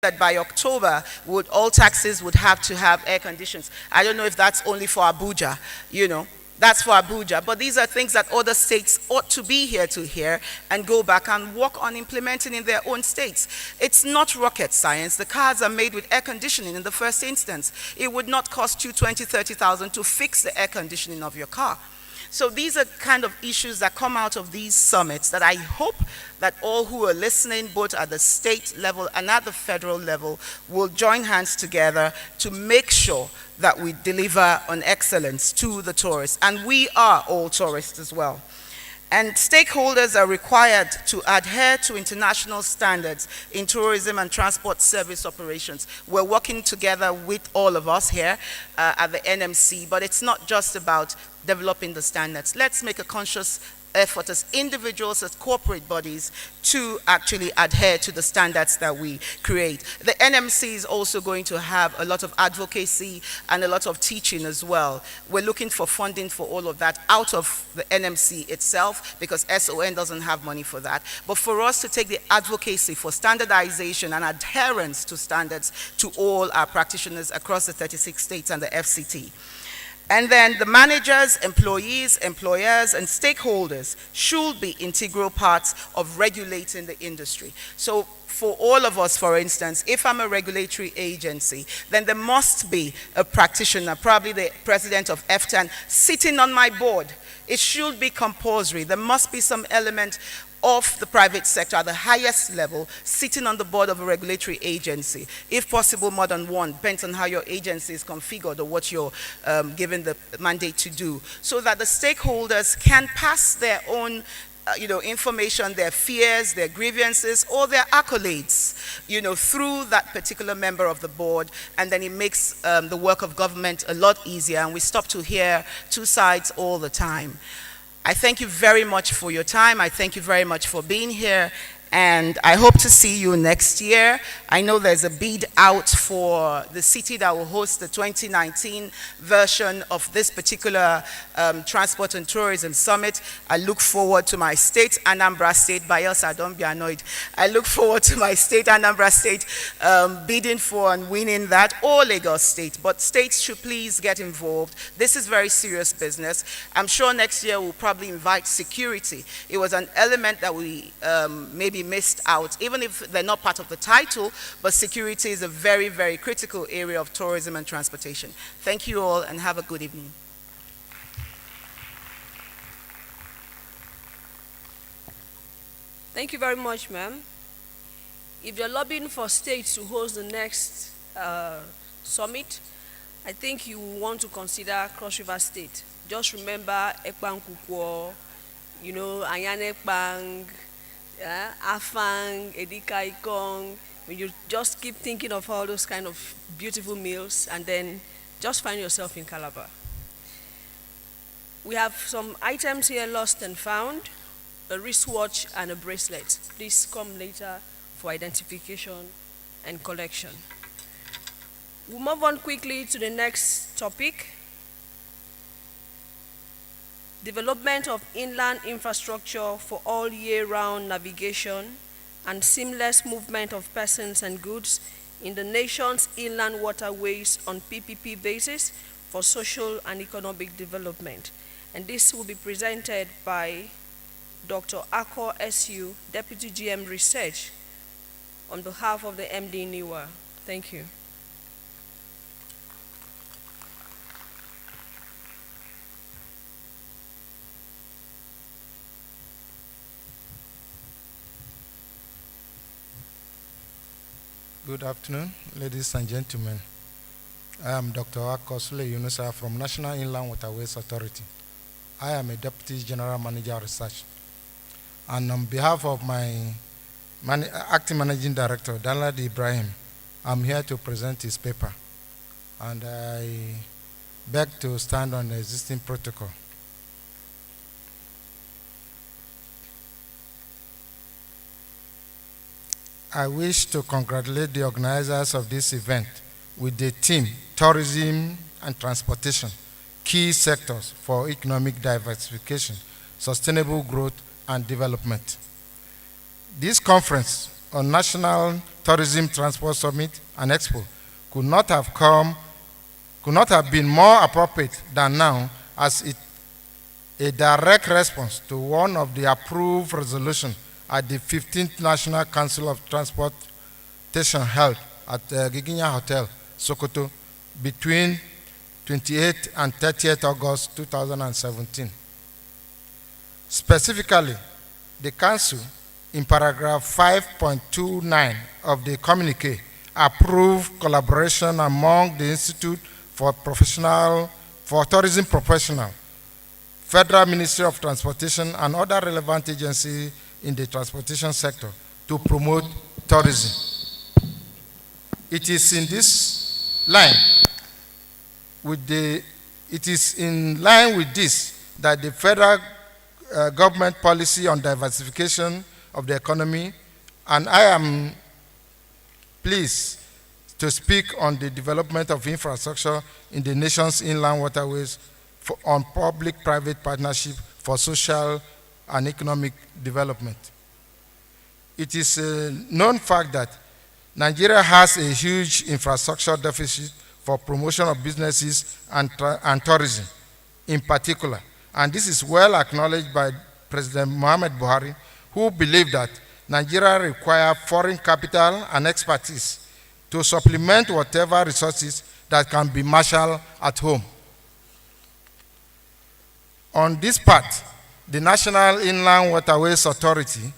that by October, all taxis would have to have air conditions. I don't know if that's only for Abuja, That's for Abuja. But these are things that other states ought to be here to hear and go back and work on implementing in their own states. It's not rocket science. The cars are made with air conditioning in the first instance. It would not cost you 20, 30,000 to fix the air conditioning of your car. So these are kind of issues that come out of these summits that I hope that all who are listening, both at the state level and at the federal level, will join hands together to make sure that we deliver on excellence to the tourists. And we are all tourists as well. And stakeholders are required to adhere to international standards in tourism and transport service operations. We're working together with all of us here at the NMC, but it's not just about developing the standards. Let's make a conscious effort as individuals, as corporate bodies, to actually adhere to the standards that we create. The NMC is also going to have a lot of advocacy and a lot of teaching as well. We're looking for funding for all of that out of the NMC itself, because SON doesn't have money for that. But for us to take the advocacy for standardization and adherence to standards to all our practitioners across the 36 states and the FCT. And then the managers, employees, employers, and stakeholders should be integral parts of regulating the industry. So for all of us, for instance, if I'm a regulatory agency, then there must be a practitioner, probably the president of FTAN, sitting on my board. It should be compulsory. There must be some element of the private sector at the highest level, sitting on the board of a regulatory agency. If possible, more than one, depends on how your agency is configured or what you're given the mandate to do, so that the stakeholders can pass their own information, their fears, their grievances, or their accolades, through that particular member of the board, and then it makes the work of government a lot easier, and we stop to hear two sides all the time. I thank you very much for your time. I thank you very much for being here. And I hope to see you next year. I know there's a bid out for the city that will host the 2019 version of this particular Transport and Tourism Summit. I look forward to my state, Anambra State, Bayelsa, don't be annoyed. I look forward to my state, Anambra State, bidding for and winning that, or Lagos State. But states should please get involved. This is very serious business. I'm sure next year we'll probably invite security. It was an element that we maybe missed out, even if they're not part of the title, but security is a very, very critical area of tourism and transportation. Thank you all and have a good evening. Thank you very much, ma'am. If you're lobbying for states to host the next summit, I think you want to consider Cross River State. Just remember Ekpang Kukwo, Anyane Ekpang, Afang, Edika Ikong. When you just keep thinking of all those kind of beautiful meals, and then just find yourself in Calabar. We have some items here lost and found, a wristwatch and a bracelet. Please come later for identification and collection. We'll move on quickly to the next topic. Development of inland infrastructure for all year-round navigation and seamless movement of persons and goods in the nation's inland waterways on PPP basis for social and economic development. And this will be presented by Dr. Akor SU, Deputy GM Research, on behalf of the MD NIWA. Thank you. Good afternoon, ladies and gentlemen. I am Dr. Akor Yunusa from National Inland Waterways Authority. I am a Deputy General Manager Research. And on behalf of my Acting Managing Director, Danladi Ibrahim, I'm here to present his paper. And I beg to stand on the existing protocol. I wish to congratulate the organizers of this event with the theme, Tourism and Transportation, Key Sectors for Economic Diversification, Sustainable Growth and Development. This conference on National Tourism Transport Summit and Expo could not have been more appropriate than now, as it a direct response to one of the approved resolutions at the 15th National Council of Transportation held at Giginya Hotel, Sokoto, between 28th and 30th August 2017. Specifically, the Council, in paragraph 5.29 of the communique, approved collaboration among the Institute for Tourism Professionals, Federal Ministry of Transportation, and other relevant agencies in the transportation sector to promote tourism. It is in line with this that the federal government policy on diversification of the economy, and I am pleased to speak on the development of infrastructure in the nation's inland waterways on public-private partnership for social and economic development. It is a known fact that Nigeria has a huge infrastructure deficit for promotion of businesses and tourism in particular. And this is well acknowledged by President Muhammad Buhari, who believed that Nigeria requires foreign capital and expertise to supplement whatever resources that can be marshaled at home. On this part, the National Inland Waterways Authority,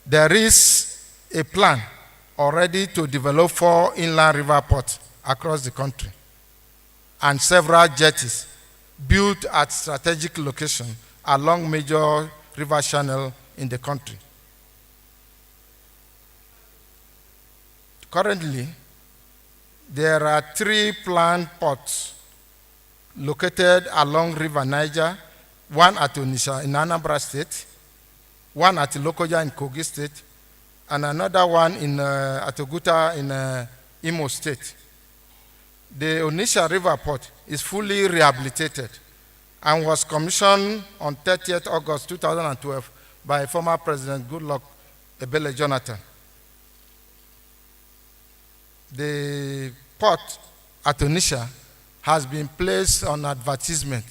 there is a plan already to develop 4 inland river ports across the country and several jetties built at strategic locations along major river channels in the country. Currently, there are 3 planned ports located along River Niger, one at Onitsha in Anambra State, one at Lokoja in Kogi State, and another one at Oguta in Imo State. The Onitsha River Port is fully rehabilitated and was commissioned on 30th August 2012 by former President Goodluck Ebele Jonathan. The port at Onitsha has been placed on advertisement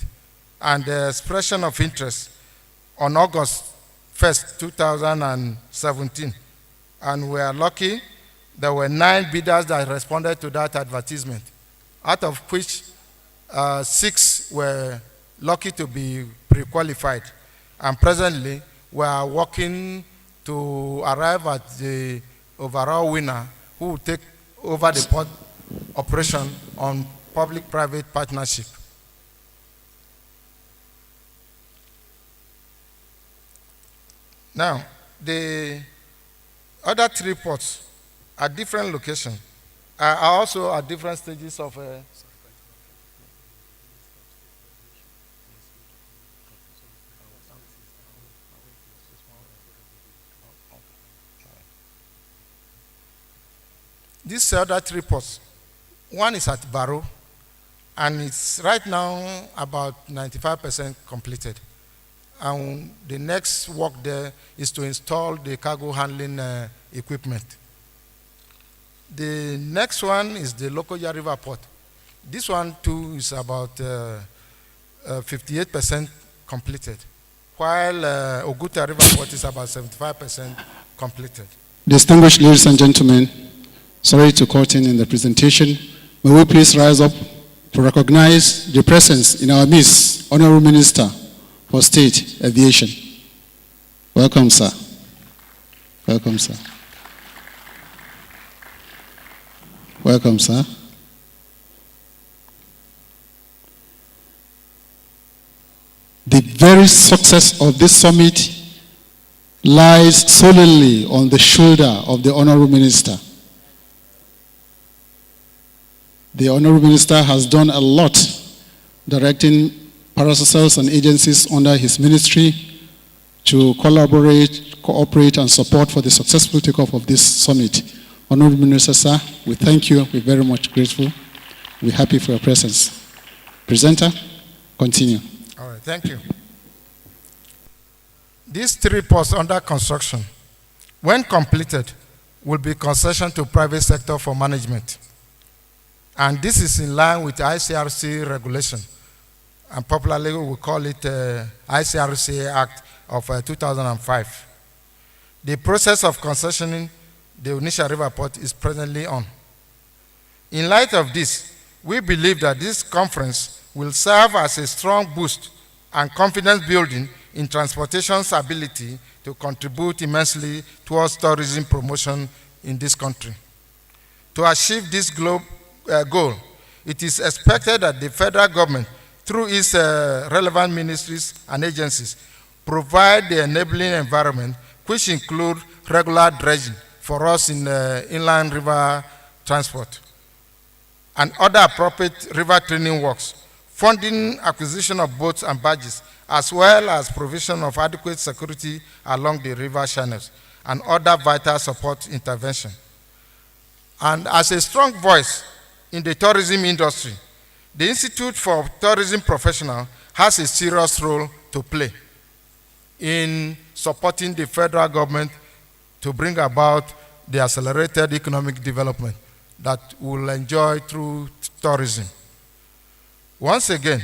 and expression of interest on August 1st, 2017. And we are lucky there were 9 bidders that responded to that advertisement, out of which 6 were lucky to be pre-qualified. And presently, we are working to arrive at the overall winner who will take over the port operation on public-private partnership. Now, the other 3 ports at different locations are also at different stages of these other 3 ports. One is at Baro, and it's right now about 95% completed. And the next work there is to install the cargo handling equipment. The next one is the Lokoja River Port. This one too is about 58% completed, while Oguta River Port is about 75% completed. Distinguished ladies and gentlemen, sorry to cut in the presentation. May we please rise up to recognize the presence in our midst, Honorable Minister for State Aviation. Welcome, sir. Welcome, sir. Welcome, sir. The very success of this summit lies solely on the shoulder of the Honorable Minister. The Honorable Minister has done a lot directing parasocials and agencies under his ministry to collaborate, cooperate, and support for the successful takeoff of this summit. Honorable Minister, sir, we thank you. We're very much grateful. We're happy for your presence. Presenter, continue. All right, thank you. These 3 ports under construction when completed, will be concession to private sector for management. And this is in line with ICRC regulation, and popularly we call it ICRC Act of 2005. The process of concessioning the Onitsha River Port is presently on. In light of this, we believe that this conference will serve as a strong boost and confidence building in transportation's ability to contribute immensely towards tourism promotion in this country. To achieve this goal, it is expected that the federal government, through its relevant ministries and agencies, provide the enabling environment, which include regular dredging for us in inland river transport and other appropriate river training works, funding acquisition of boats and barges, as well as provision of adequate security along the river channels and other vital support intervention. And as a strong voice in the tourism industry, the Institute for Tourism Professionals has a serious role to play in supporting the federal government to bring about the accelerated economic development that we'll enjoy through tourism. Once again,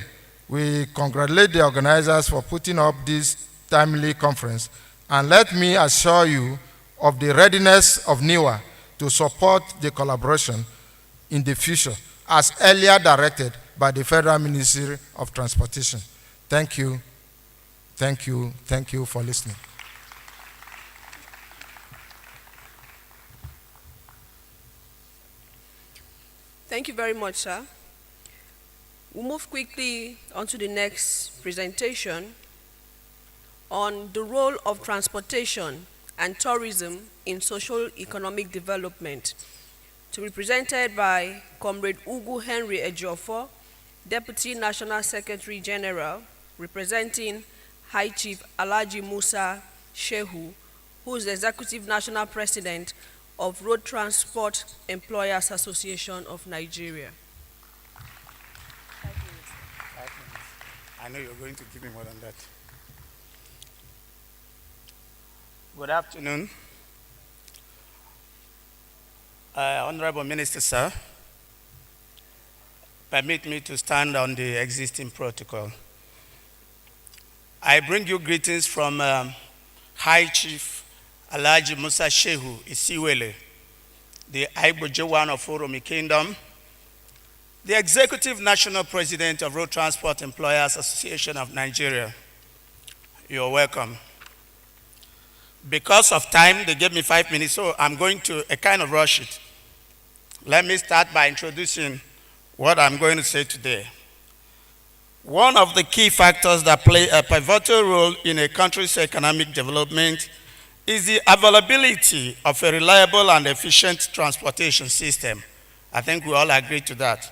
we congratulate the organizers for putting up this timely conference, and let me assure you of the readiness of NIWA to support the collaboration in the future, as earlier directed by the Federal Ministry of Transportation. Thank you. Thank you. Thank you for listening. Thank you very much, sir. We'll move quickly on to the next presentation on the role of transportation and tourism in social-economic development, to be presented by Comrade Ugu Henry Ejiofor, Deputy National Secretary General, representing High Chief Alhaji Musa Shehu, who is the Executive National President of Road Transport Employers Association of Nigeria. 5 minutes. 5 minutes. I know you're going to give me more than that. Good afternoon. Honorable Minister, sir, permit me to stand on the existing protocol. I bring you greetings from High Chief Alhaji Musa Shehu Isiwele, the Abuja one of Oromi Kingdom, the Executive National President of Road Transport Employers Association of Nigeria. You're welcome. Because of time, they gave me 5 minutes, so I'm going to kind of rush it. Let me start by introducing what I'm going to say today. One of the key factors that play a pivotal role in a country's economic development is the availability of a reliable and efficient transportation system. I think we all agree to that.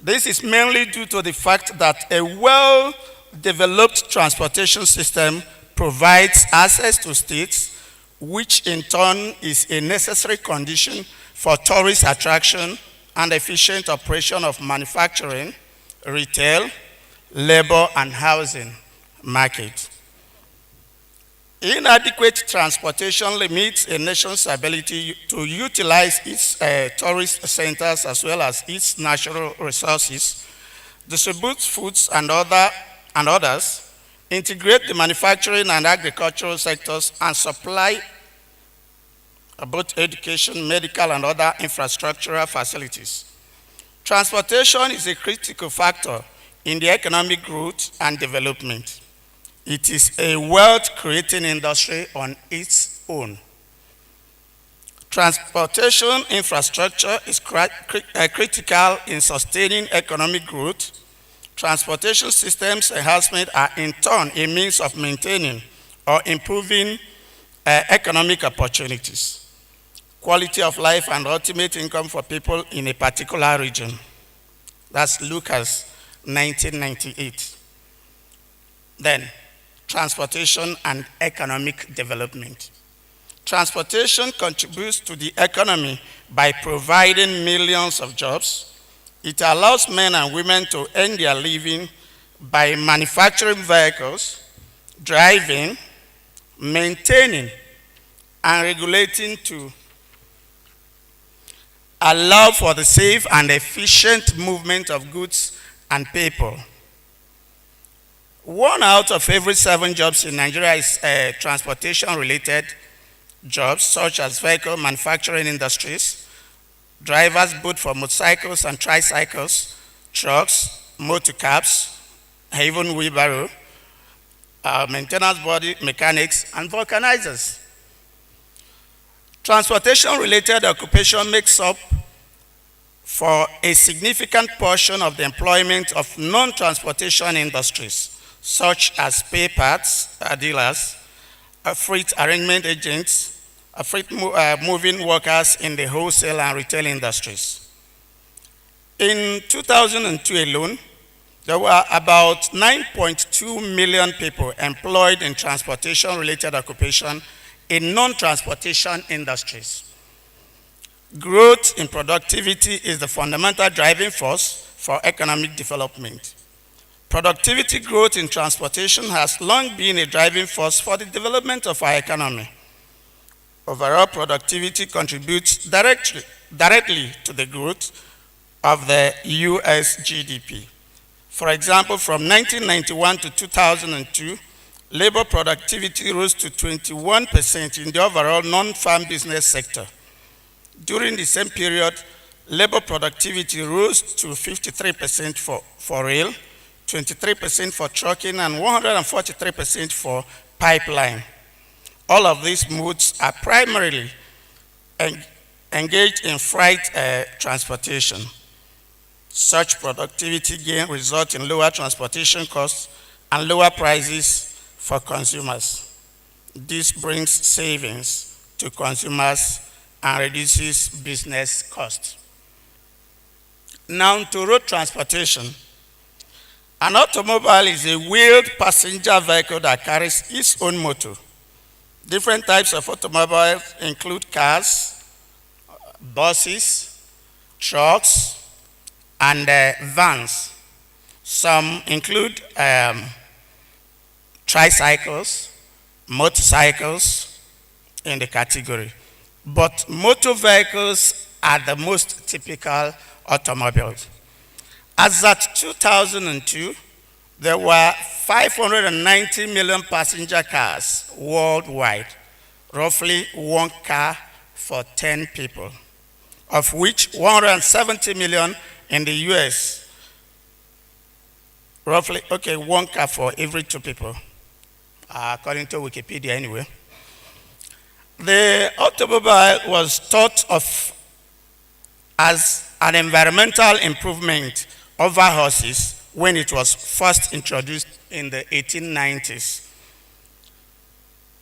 This is mainly due to the fact that a well-developed transportation system provides access to states, which in turn is a necessary condition for tourist attraction and efficient operation of manufacturing, retail, labor, and housing markets. Inadequate transportation limits a nation's ability to utilize its tourist centers as well as its natural resources, distribute foods and others, integrate the manufacturing and agricultural sectors, and supply both education, medical, and other infrastructural facilities. Transportation is a critical factor in the economic growth and development. It is a wealth-creating industry on its own. Transportation infrastructure is critical in sustaining economic growth. Transportation systems enhancement are in turn a means of maintaining or improving economic opportunities, quality of life, and ultimate income for people in a particular region. That's Lucas 1998. Then, transportation and economic development. Transportation contributes to the economy by providing millions of jobs. It allows men and women to earn their living by manufacturing vehicles, driving, maintaining, and regulating to allow for the safe and efficient movement of goods and people. 1 out of every 7 jobs in Nigeria is transportation-related jobs, such as vehicle manufacturing industries, drivers both for motorcycles and tricycles, trucks, motor cabs, even wheelbarrow, maintenance body mechanics, and vulcanizers. Transportation-related occupation makes up for a significant portion of the employment of non-transportation industries, such as spare parts dealers, freight arrangement agents, freight moving workers in the wholesale and retail industries. In 2002 alone, there were about 9.2 million people employed in transportation-related occupation in non-transportation industries. Growth in productivity is the fundamental driving force for economic development. Productivity growth in transportation has long been a driving force for the development of our economy. Overall productivity contributes directly to the growth of the US GDP. For example, from 1991 to 2002, labor productivity rose to 21% in the overall non-farm business sector. During the same period, labor productivity rose to 53% for rail, 23% for trucking, and 143% for pipeline. All of these modes are primarily engaged in freight transportation. Such productivity gain results in lower transportation costs and lower prices for consumers. This brings savings to consumers and reduces business costs. Now to road transportation. An automobile is a wheeled passenger vehicle that carries its own motor. Different types of automobiles include cars, buses, trucks, and vans. Some include tricycles, motorcycles in the category. But motor vehicles are the most typical automobiles. As at 2002, there were 590 million passenger cars worldwide, roughly 1 car for 10 people, of which 170 million in the US, roughly, 1 car for every 2 people, according to Wikipedia anyway. The automobile was thought of as an environmental improvement over horses when it was first introduced in the 1890s.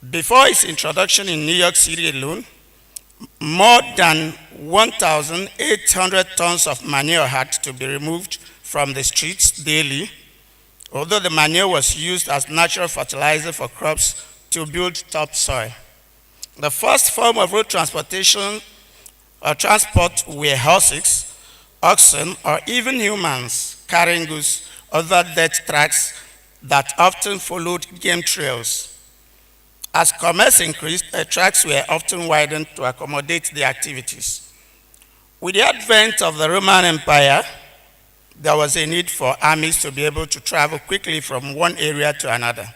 Before its introduction in New York City alone, more than 1,800 tons of manure had to be removed from the streets daily, although the manure was used as natural fertilizer for crops to build topsoil. The first form of road transportation or transport were horses, oxen, or even humans carrying goods over dirt tracks that often followed game trails. As commerce increased, the tracks were often widened to accommodate the activities. With the advent of the Roman Empire, there was a need for armies to be able to travel quickly from one area to another.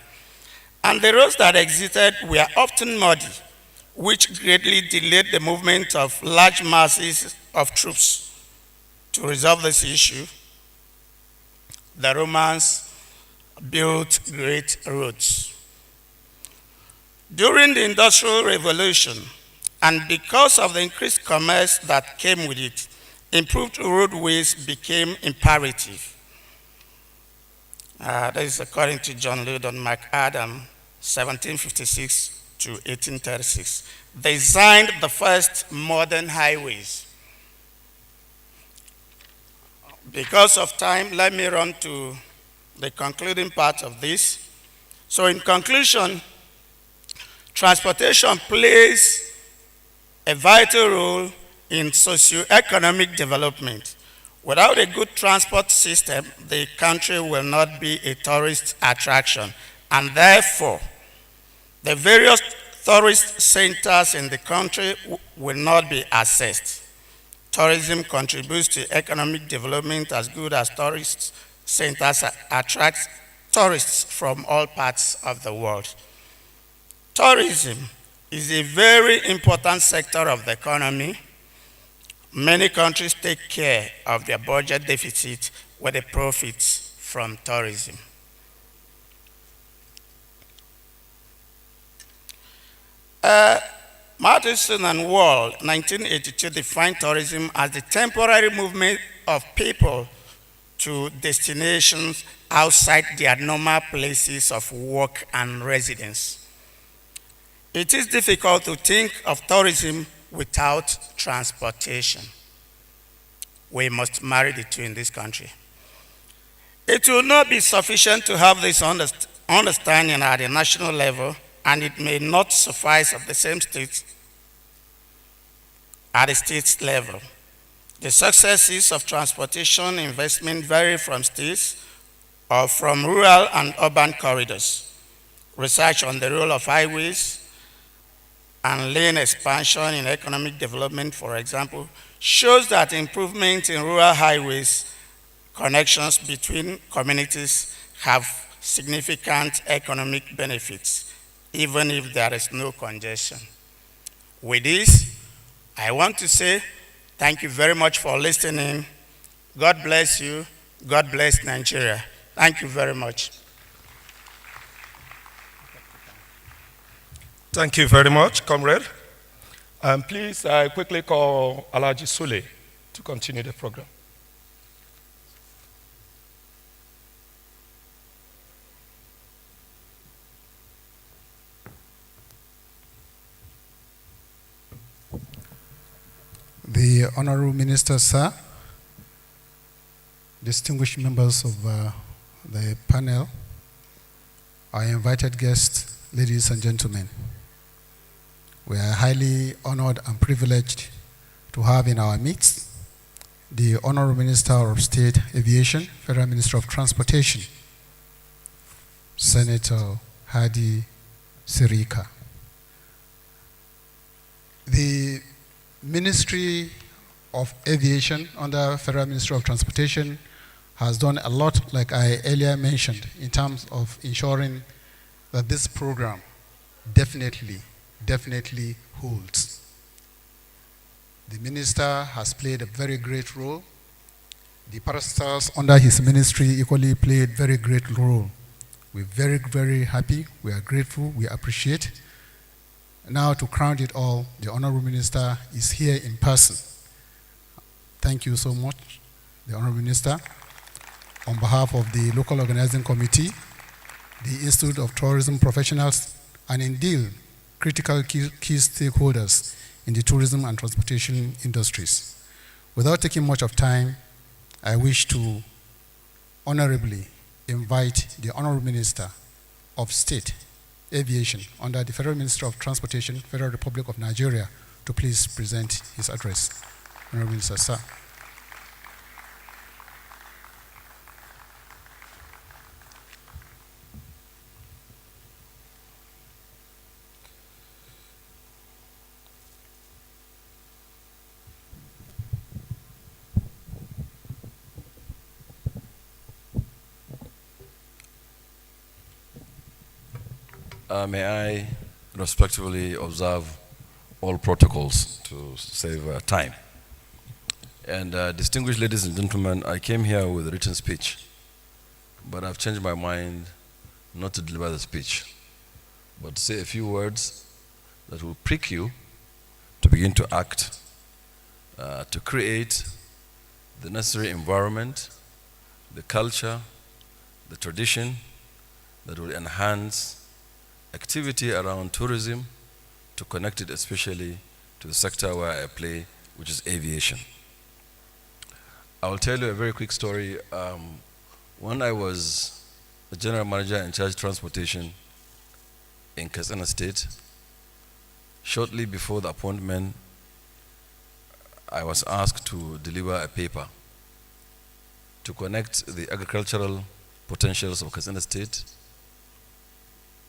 And the roads that existed were often muddy, which greatly delayed the movement of large masses of troops. To resolve this issue, the Romans built great roads. During the Industrial Revolution, and because of the increased commerce that came with it, improved roadways became imperative. That is according to John Loudon McAdam, 1756 to 1836. They designed the first modern highways. Because of time, let me run to the concluding part of this. So in conclusion, transportation plays a vital role in socio-economic development. Without a good transport system, the country will not be a tourist attraction, and therefore, the various tourist centers in the country will not be accessed. Tourism contributes to economic development as good as tourist centers attract tourists from all parts of the world. Tourism is a very important sector of the economy. Many countries take care of their budget deficit with the profits from tourism. Matheson and Wall, 1982, defined tourism as the temporary movement of people to destinations outside their normal places of work and residence. It is difficult to think of tourism without transportation. We must marry the two in this country. It will not be sufficient to have this understanding at the national level, and it may not suffice at the same state, at the state level. The successes of transportation investment vary from states or from rural and urban corridors. Research on the role of highways and lane expansion in economic development, for example, shows that improvement in rural highways connections between communities have significant economic benefits, even if there is no congestion. With this, I want to say thank you very much for listening. God bless you. God bless Nigeria. Thank you very much. Thank you very much, comrade. Please, I quickly call Alhaji Sule to continue the program. The Honorable Minister, sir, distinguished members of the panel, our invited guests, ladies and gentlemen, we are highly honored and privileged to have in our midst the Honorable Minister of State Aviation, Federal Minister of Transportation, Senator Hadi Sirika. The Ministry of Aviation under Federal Ministry of Transportation has done a lot, like I earlier mentioned, in terms of ensuring that this program definitely holds. The minister has played a very great role. The parastars under his ministry equally played very great role. We're very, very happy. We are grateful. We appreciate. Now, to crown it all, the Honorable Minister is here in person. Thank you so much, the Honorable Minister. On behalf of the Local Organizing Committee, the Institute of Tourism Professionals, and indeed, critical key stakeholders in the tourism and transportation industries. Without taking much of time, I wish to honorably invite the Honorable Minister of State Aviation under the Federal Minister of Transportation, Federal Republic of Nigeria, to please present his address. Honorable Minister, sir. May I respectfully observe all protocols to save time. And distinguished ladies and gentlemen, I came here with a written speech, but I've changed my mind not to deliver the speech, but to say a few words that will prick you to begin to act, to create the necessary environment, the culture, the tradition that will enhance activity around tourism, to connect it especially to the sector where I play, which is aviation. I will tell you a very quick story. When I was the general manager in charge of transportation in Katsina State, shortly before the appointment, I was asked to deliver a paper to connect the agricultural potentials of Katsina State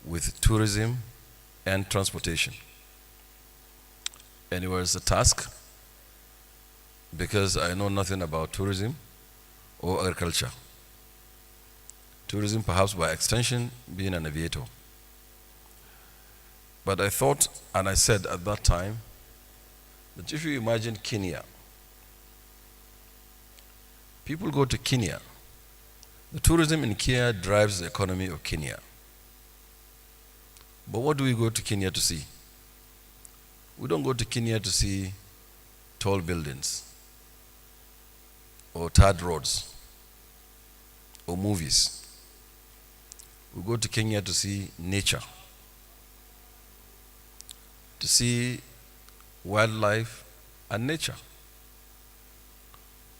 with tourism and transportation. And it was a task because I know nothing about tourism or agriculture. Tourism, perhaps by extension, being an aviator. But I thought, and I said at that time, that if you imagine Kenya, people go to Kenya. The tourism in Kenya drives the economy of Kenya. But what do we go to Kenya to see? We don't go to Kenya to see tall buildings or tarred roads or movies. We go to Kenya to see nature, to see wildlife and nature.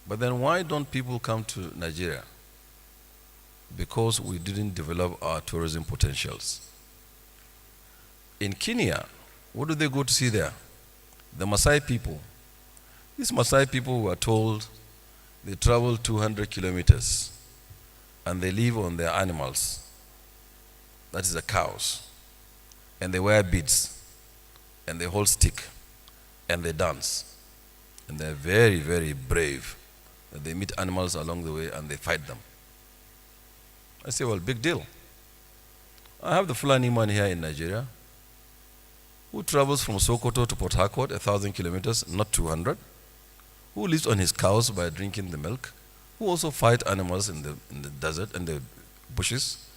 But then why don't people come to Nigeria? Because we didn't develop our tourism potentials. In Kenya, what do they go to see there? The Maasai people. These Maasai people were told they travel 200 kilometers and they live on their animals. That is the cows. And they wear beads and they hold stick and they dance. And they're very, very brave. They meet animals along the way and they fight them. I say, well, big deal. I have the Fulani man here in Nigeria who travels from Sokoto to Port Harcourt, 1,000 kilometers, not 200, who lives on his cows by drinking the milk, who also fight animals in the desert and the bushes,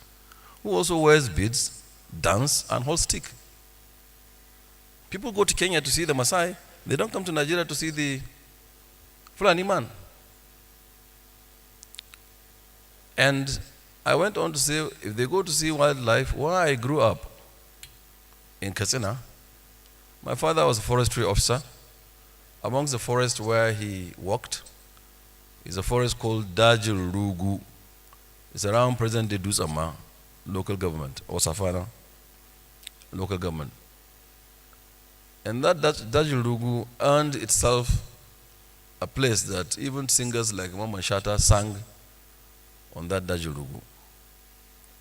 who also wears beads, dance, and hold stick. People go to Kenya to see the Maasai. They don't come to Nigeria to see the Fulani man. And I went on to say, if they go to see wildlife, where I grew up in Katsina, my father was a forestry officer. Amongst the forest where he worked is a forest called Dajil Rugu. It's around present-day Dusama local government, or Safana local government. And that Dajil Rugu earned itself a place that even singers like Mama Shata sang on that Dajil Rugu.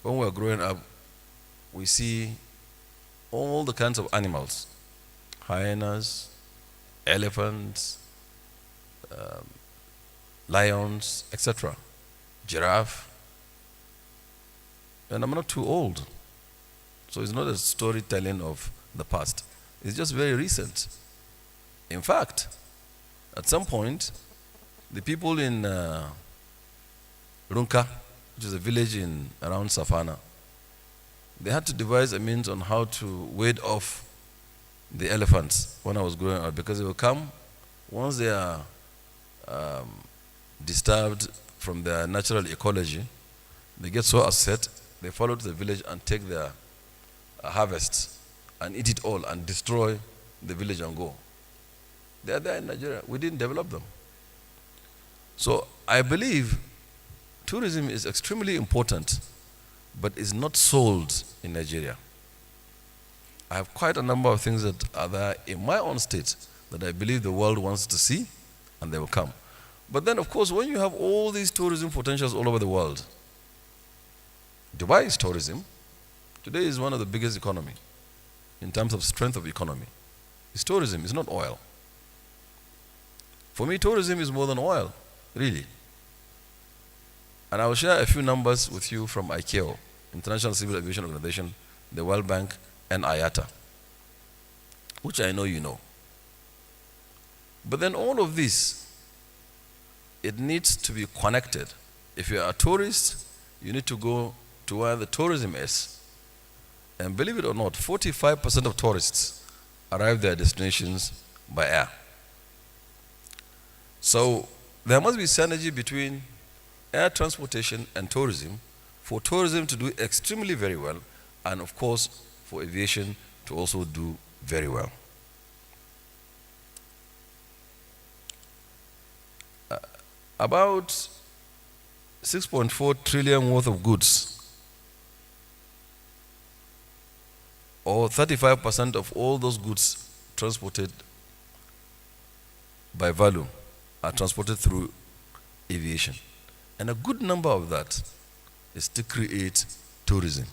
When we were growing up, we see all the kinds of animals, hyenas, elephants, lions, etc., giraffe. And I'm not too old, so it's not a storytelling of the past. It's just very recent. In fact, at some point, the people in Runka, which is a village around Safana, they had to devise a means on how to ward off the elephants when I was growing up, because they will come once they are disturbed from their natural ecology. They get so upset, they follow to the village and take their harvests and eat it all and destroy the village and go. They are there in Nigeria. We didn't develop them. So I believe tourism is extremely important, but is not sold in Nigeria. I have quite a number of things that are there in my own state that I believe the world wants to see, and they will come. But then, of course, when you have all these tourism potentials all over the world, Dubai is tourism. Today is one of the biggest economy in terms of strength of economy. It's tourism, it's not oil. For me, tourism is more than oil, really. And I will share a few numbers with you from ICAO, International Civil Aviation Organization, the World Bank, and IATA, which I know you know. But then all of this, it needs to be connected. If you are a tourist, you need to go to where the tourism is. And believe it or not, 45% of tourists arrive their destinations by air. So there must be synergy between air transportation and tourism for tourism to do extremely very well, and of course for aviation to also do very well. About 6.4 trillion worth of goods, or 35% of all those goods transported by value are transported through aviation. And a good number of that is to create tourism.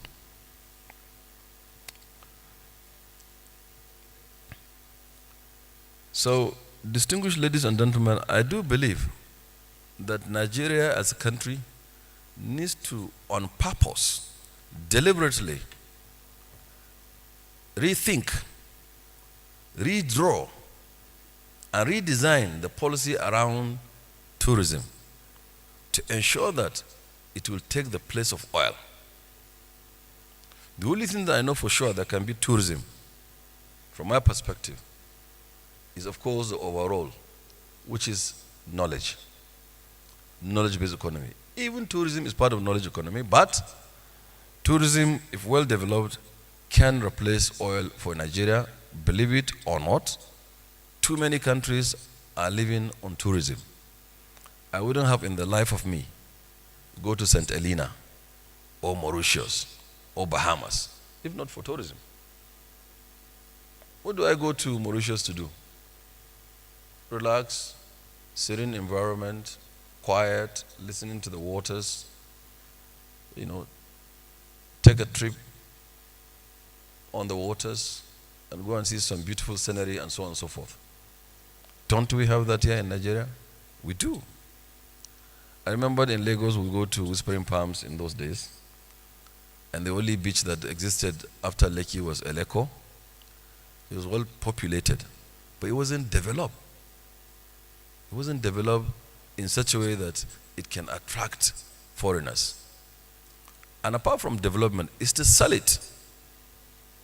So, distinguished ladies and gentlemen, I do believe that Nigeria as a country needs to, on purpose, deliberately rethink, redraw, and redesign the policy around tourism to ensure that it will take the place of oil. The only thing that I know for sure that can be tourism, from my perspective, is of course the overall, which is knowledge, knowledge-based economy. Even tourism is part of knowledge economy, but tourism, if well developed, can replace oil for Nigeria, believe it or not. Too many countries are living on tourism. I wouldn't have in the life of me go to St. Helena or Mauritius or Bahamas, if not for tourism. What do I go to Mauritius to do? Relax, serene environment, quiet, listening to the waters, take a trip on the waters and go and see some beautiful scenery and so on and so forth. Don't we have that here in Nigeria? We do. I remember in Lagos we go to Whispering Palms in those days, and the only beach that existed after Lekki was Eleko. It was well populated, but it wasn't developed. It wasn't developed in such a way that it can attract foreigners. And apart from development, it's to sell it.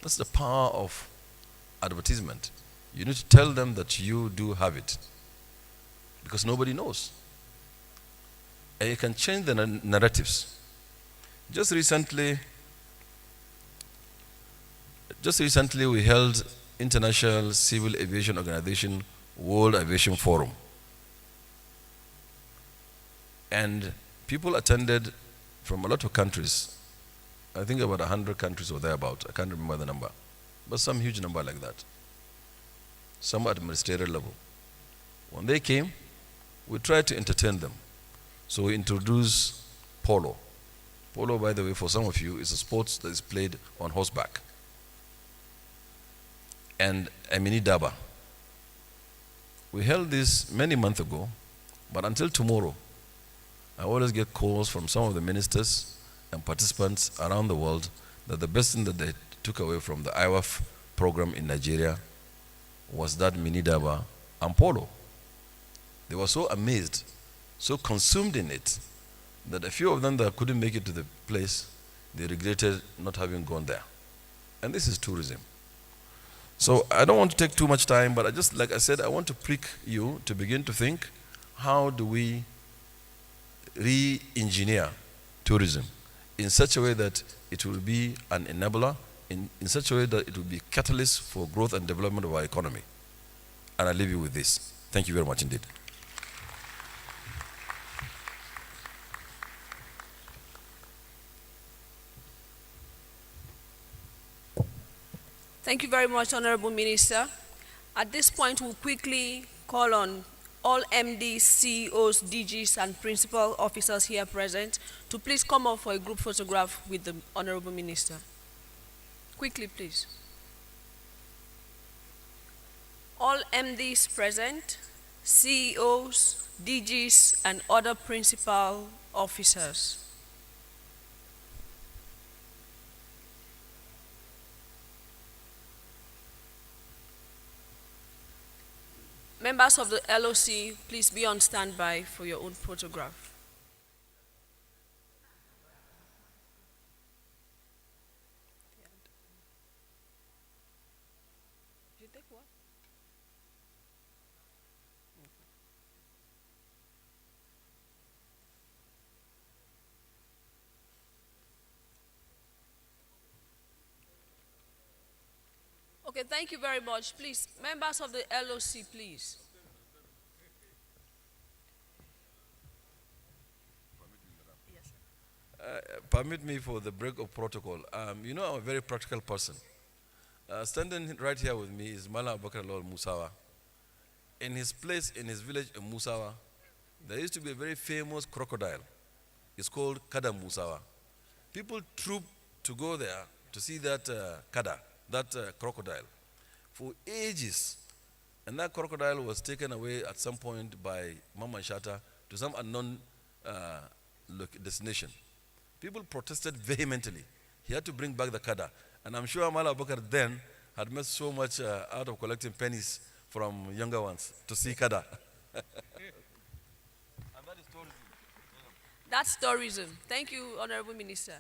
That's the power of advertisement. You need to tell them that you do have it, because nobody knows. And you can change the narratives. Just recently we held International Civil Aviation Organization World Aviation Forum. And people attended from a lot of countries. I think about 100 countries or thereabout. I can't remember the number. But some huge number like that. Some at ministerial level. When they came, we tried to entertain them. So we introduced polo. Polo, by the way, for some of you, is a sport that is played on horseback. And a mini daba. We held this many months ago, but until tomorrow, I always get calls from some of the ministers and participants around the world that the best thing that they took away from the IWAF program in Nigeria was that mini daba and polo. They were so amazed, so consumed in it, that a few of them that couldn't make it to the place, they regretted not having gone there. And this is tourism. So I don't want to take too much time, but like I said, I want to prick you to begin to think, how do we re-engineer tourism in such a way that it will be an enabler, in such a way that it will be a catalyst for growth and development of our economy. And I leave you with this. Thank you very much indeed. Thank you very much, Honorable Minister. At this point, we'll quickly call on all MDs, CEOs, DGs, and principal officers here present to please come up for a group photograph with the Honorable Minister. Quickly, please. All MDs present, CEOs, DGs, and other principal officers. Members of the LOC, please be on standby for your own photograph. Did you take what? Okay, thank you very much. Please, members of the LOC, please. Permit me for the break of protocol. I'm a very practical person. Standing right here with me is Malam Abubakar Lawal Musawa. In his place, in his village in Musawa, there used to be a very famous crocodile. It's called Kada Musawa. People troop to go there to see that crocodile, for ages. And that crocodile was taken away at some point by Mama Shata to some unknown destination. People protested vehemently. He had to bring back the kada. And I'm sure Mala Abubakar then had made so much out of collecting pennies from younger ones to see kada. And that is tourism. That's tourism. Thank you, Honorable Minister.